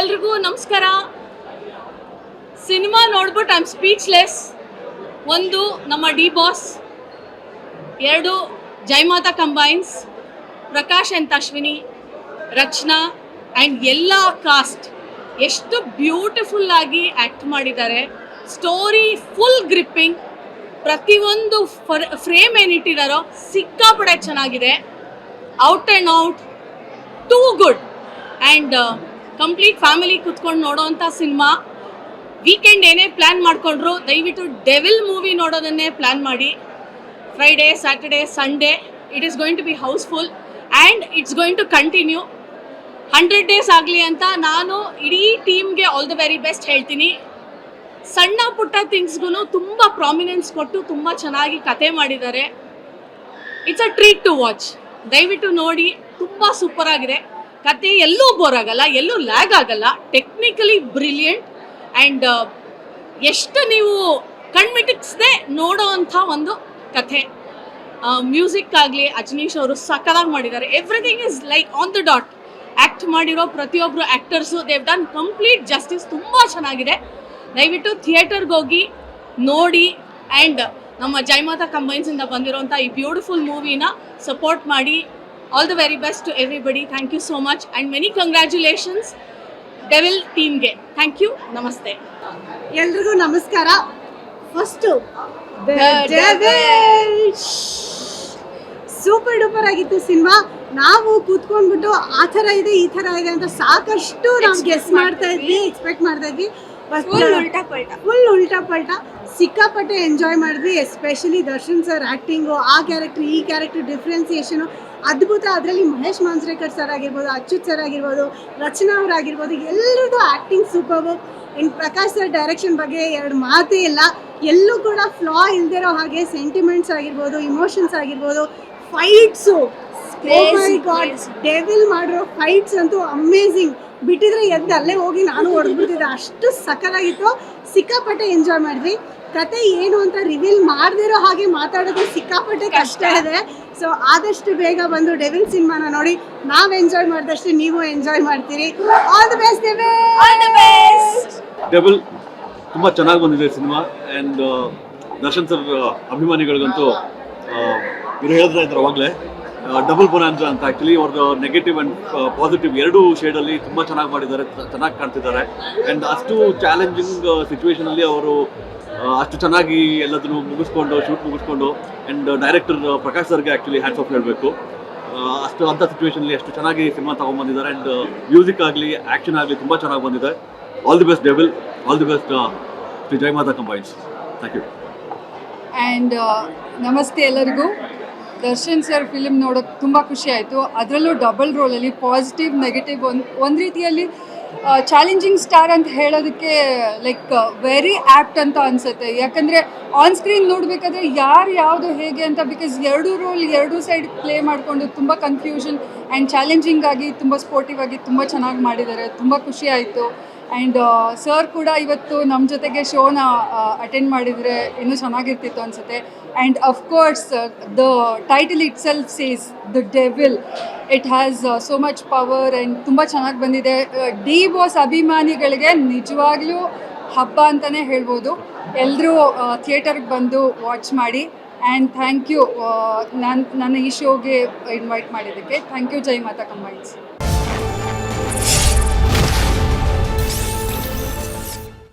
ಎಲ್ರಿಗೂ ನಮಸ್ಕಾರ. ಸಿನಿಮಾ ನೋಡ್ಬಿಟ್ಟು ಐ ಆಮ್ ಸ್ಪೀಚ್ಲೆಸ್. ಒಂದು ನಮ್ಮ ಡಿ ಬಾಸ್, ಎರಡು Jayamata combines, Prakash and Ashwini, Rachana and ಎಲ್ಲ ಕಾಸ್ಟ್ ಎಷ್ಟು ಬ್ಯೂಟಿಫುಲ್ ಆಗಿ ಆ್ಯಕ್ಟ್ ಮಾಡಿದ್ದಾರೆ. Story full gripping. ಪ್ರತಿಯೊಂದು ಫ್ರೇಮ್ ಏನಿಟ್ಟಿದ್ದಾರೋ ಸಿಕ್ಕಾಪಡೆ ಚೆನ್ನಾಗಿದೆ. Out and out too good and complete family ಕುತ್ಕೊಂಡು ನೋಡೋವಂಥ ಸಿನಿಮಾ. ವೀಕೆಂಡ್ ಏನೇ ಪ್ಲ್ಯಾನ್ ಮಾಡಿಕೊಂಡ್ರು ದಯವಿಟ್ಟು ಡೆವಿಲ್ ಮೂವಿ ನೋಡೋದನ್ನೇ ಪ್ಲ್ಯಾನ್ ಮಾಡಿ. Friday, Saturday, Sunday it is going to be house full and it's going to continue. 100 days ಆಗಲಿ ಅಂತ ನಾನು ಇಡೀ ಟೀಮ್ಗೆ ಆಲ್ ದ ವೆರಿ ಬೆಸ್ಟ್ ಹೇಳ್ತೀನಿ. ಸಣ್ಣ ಪುಟ್ಟ ಥಿಂಗ್ಸ್ಗೂ ತುಂಬ ಪ್ರಾಮಿನೆನ್ಸ್ ಕೊಟ್ಟು ತುಂಬ ಚೆನ್ನಾಗಿ ಕತೆ ಮಾಡಿದ್ದಾರೆ. It's a treat to watch. ದಯವಿಟ್ಟು ನೋಡಿ, ತುಂಬ ಸೂಪರ್ ಆಗಿದೆ. ಕತೆ ಎಲ್ಲೂ ಬೋರ್ ಆಗಲ್ಲ, ಎಲ್ಲೂ ಲ್ಯಾಗ್ ಆಗಲ್ಲ. ಟೆಕ್ನಿಕಲಿ ಬ್ರಿಲಿಯಂಟ್ ಆ್ಯಂಡ್ ಎಷ್ಟು ನೀವು ಕಣ್ಮಿಟಿಕ್ಸದೆ ನೋಡೋ ಅಂಥ ಒಂದು ಕಥೆ. ಮ್ಯೂಸಿಕ್ ಆಗಲಿ ಅಜನೀಶ್ ಅವರು ಸಕ್ಕತ್ತಾಗಿ ಮಾಡಿದ್ದಾರೆ. Everything is like on the dot. Act ಮಾಡಿರೋ ಪ್ರತಿಯೊಬ್ಬರು actors they've done complete justice. ತುಂಬ ಚೆನ್ನಾಗಿದೆ. ದಯವಿಟ್ಟು ಥಿಯೇಟರ್ಗೆ ಹೋಗಿ ನೋಡಿ ಆ್ಯಂಡ್ ನಮ್ಮ ಜಯಮಾತಾ ಕಂಬೈನ್ಸಿಂದ ಬಂದಿರೋಂಥ ಈ ಬ್ಯೂಟಿಫುಲ್ ಮೂವಿನ ಸಪೋರ್ಟ್ ಮಾಡಿ. All the very best to everybody. Thank you so much and many congratulations devil ಟೀಮ್ಗೆ. Thank you. ನಮಸ್ತೆ. ಎಲ್ರಿಗೂ ನಮಸ್ಕಾರ. ಫಸ್ಟು ಸೂಪರ್ ಡೂಪರ್ ಆಗಿತ್ತು ಸಿನಿಮಾ. ನಾವು ಕೂತ್ಕೊಂಡ್ಬಿಟ್ಟು ಆ ಥರ ಇದೆ ಈ ಥರ ಇದೆ ಅಂತ ಸಾಕಷ್ಟು ನಾವು ಗೆಸ್ ಮಾಡ್ತಾ ಇದ್ವಿ, ಎಕ್ಸ್ಪೆಕ್ಟ್ ಮಾಡ್ತಾ ಇದ್ವಿ. ಫುಲ್ ಉಲ್ಟಾ ಪಲ್ಟಾ ಸಿಕ್ಕಾಪಟ್ಟೆ ಎಂಜಾಯ್ ಮಾಡಿದ್ವಿ. ಎಸ್ಪೆಷಲಿ ದರ್ಶನ್ ಸರ್ ಆ್ಯಕ್ಟಿಂಗು, ಆ ಕ್ಯಾರೆಕ್ಟ್ರ್ ಈ ಕ್ಯಾರೆಕ್ಟರ್ ಡಿಫ್ರೆನ್ಸಿಯೇಷನು ಅದ್ಭುತ. ಅದರಲ್ಲಿ ಮಹೇಶ್ ಮಾಂಜ್ರೇಕರ್ ಸರ್ ಆಗಿರ್ಬೋದು, ಅಚ್ಯುತ್ ಸರ್ ಆಗಿರ್ಬೋದು, ರಚನಾ ಅವರಾಗಿರ್ಬೋದು, ಎಲ್ಲರದ್ದು ಆ್ಯಕ್ಟಿಂಗ್ ಸೂಪರ್ಬು. ಇನ್ನು ಪ್ರಕಾಶ್ ಸರ್ ಡೈರೆಕ್ಷನ್ ಬಗ್ಗೆ ಎರಡು ಮಾತೇ ಇಲ್ಲ. ಎಲ್ಲೂ ಕೂಡ ಫ್ಲಾ ಇಲ್ದಿರೋ ಹಾಗೆ ಸೆಂಟಿಮೆಂಟ್ಸ್ ಆಗಿರ್ಬೋದು, ಇಮೋಷನ್ಸ್ ಆಗಿರ್ಬೋದು, ಫೈಟ್ಸು, ಡೆವಿಲ್ ಮಾಡಿರೋ ಫೈಟ್ಸ್ ಅಂತೂ ಅಮೇಝಿಂಗ್. ಬಿಟ್ಟಿದ್ರೆ ಎದ್ದು ಅಲ್ಲೇ ಹೋಗಿ ನಾನು ಹೊಡೆದ್ಬಿಡ್ತಿದ್ದೆ, ಅಷ್ಟು ಸಕ್ಕತ್ತಾಗಿತ್ತು. ಸಿಕ್ಕಾಪಟ್ಟೆ ಎಂಜಾಯ್ ಮಾಡಿದ್ವಿ. ಕತೆ ಏನು ಅಂತ ರಿವೀಲ್ ಮಾಡದಿರೋ ಹಾಗೆ ಮಾತಾಡೋದು ಸಿಕ್ಕಾಪಟ್ಟೆ ಕಷ್ಟ ಇದೆ. ಸೊ ಆದಷ್ಟು ಬೇಗ ಬಂದು ಡೆವಿಲ್ ಸಿನಿಮಾನ ನೋಡಿ. ನಾವು ಎಂಜಾಯ್ ಮಾಡಿದಷ್ಟು ನೀವು ಎಂಜಾಯ್ ಮಾಡ್ತೀರಿ. All the best devil. ತುಂಬ ಚೆನ್ನಾಗಿ ಬಂದಿದೆ ಸಿನಿಮಾ. ಆ್ಯಂಡ್ ದರ್ಶನ್ ಸರ್ ಅಭಿಮಾನಿಗಳಿಗಂತೂ ಇವರು ಹೇಳಿದ್ರೆ ಇದ್ರು ಅವಾಗಲೇ ಡಬಲ್ ಬೊನಾನ್ಸಾ ಅಂತ. ಆ್ಯಕ್ಚುಲಿ ಅವ್ರದ್ದು ನೆಗೆಟಿವ್ ಆ್ಯಂಡ್ ಪಾಸಿಟಿವ್ ಎರಡೂ ಶೇಡಲ್ಲಿ ತುಂಬ ಚೆನ್ನಾಗಿ ಮಾಡಿದ್ದಾರೆ, ಚೆನ್ನಾಗಿ ಕಾಣ್ತಿದ್ದಾರೆ. ಆ್ಯಂಡ್ ಅಷ್ಟು ಚಾಲೆಂಜಿಂಗ್ ಸಿಚುವೇಷನಲ್ಲಿ ಅವರು ಅಷ್ಟು ಚೆನ್ನಾಗಿ ಎಲ್ಲದನ್ನು ಮುಗಿಸ್ಕೊಂಡು, ಶೂಟ್ ಮುಗಿಸ್ಕೊಂಡು, ಆ್ಯಂಡ್ ಡೈರೆಕ್ಟರ್ ಪ್ರಕಾಶ್ ಸರ್ಗೆ ಆ್ಯಕ್ಚುಲಿ ಹ್ಯಾಟ್ಸ್ ಆಫ್ ಹೇಳಬೇಕು. ಅಷ್ಟು ಅಂಥ ಸಿಚುವೇಷನಲ್ಲಿ ಅಷ್ಟು ಚೆನ್ನಾಗಿ ಸಿನಿಮಾ ತೊಗೊಂಡ್ಬಂದಿದ್ದಾರೆ. ಆ್ಯಂಡ್ ಮ್ಯೂಸಿಕ್ ಆಗಲಿ ಆ್ಯಕ್ಷನ್ ಆಗಲಿ ತುಂಬ ಚೆನ್ನಾಗಿ ಬಂದಿದೆ. All the best devil. All the best Shri Jayamata combines. Thank you. And ನಮಸ್ತೆ ಎಲ್ಲರಿಗೂ. ದರ್ಶನ್ ಸರ್ ಫಿಲ್ಮ್ ನೋಡೋಕ್ಕೆ ತುಂಬ ಖುಷಿ ಆಯಿತು. ಅದರಲ್ಲೂ ಡಬಲ್ ರೋಲಲ್ಲಿ ಪಾಸಿಟಿವ್ ನೆಗೆಟಿವ್ ಒಂದು ರೀತಿಯಲ್ಲಿ ಚಾಲೆಂಜಿಂಗ್ ಸ್ಟಾರ್ ಅಂತ ಹೇಳೋದಕ್ಕೆ ಲೈಕ್ ವೆರಿ ಆ್ಯಪ್ಟ್ ಅಂತ ಅನಿಸುತ್ತೆ. ಯಾಕಂದರೆ ಆನ್ ಸ್ಕ್ರೀನ್ ನೋಡಬೇಕಾದ್ರೆ ಯಾರು ಯಾವುದು ಹೇಗೆ ಅಂತ, ಬಿಕಾಸ್ ಎರಡೂ ರೋಲ್ ಎರಡೂ ಸೈಡ್ ಪ್ಲೇ ಮಾಡಿಕೊಂಡು ತುಂಬ ಕನ್ಫ್ಯೂಷನ್ ಆ್ಯಂಡ್ ಚಾಲೆಂಜಿಂಗ್ ಆಗಿ ತುಂಬ ಸ್ಪೋರ್ಟಿವ್ ಆಗಿ ತುಂಬ ಚೆನ್ನಾಗಿ ಮಾಡಿದ್ದಾರೆ. ತುಂಬ ಖುಷಿ ಆಯಿತು. ಆ್ಯಂಡ್ ಸರ್ ಕೂಡ ಇವತ್ತು ನಮ್ಮ ಜೊತೆಗೆ ಶೋನ ಅಟೆಂಡ್ ಮಾಡಿದರೆ ಇನ್ನೂ ಚೆನ್ನಾಗಿರ್ತಿತ್ತು ಅನಿಸುತ್ತೆ. And of course the title it self says the devil. It has so much power and ತುಂಬ ಚೆನ್ನಾಗಿ ಬಂದಿದೆ. ಡಿ ಬಾಸ್ ಅಭಿಮಾನಿಗಳಿಗೆ ನಿಜವಾಗ್ಲೂ ಹಬ್ಬ ಅಂತಲೇ ಹೇಳ್ಬೋದು. ಎಲ್ಲರೂ ಥಿಯೇಟರ್ಗೆ ಬಂದು ವಾಚ್ ಮಾಡಿ. ಆ್ಯಂಡ್ ಥ್ಯಾಂಕ್ ಯು ನನ್ನ ಈ ಶೋಗೆ ಇನ್ವೈಟ್ ಮಾಡಿದ್ದಕ್ಕೆ. Thank you Jayamata combines.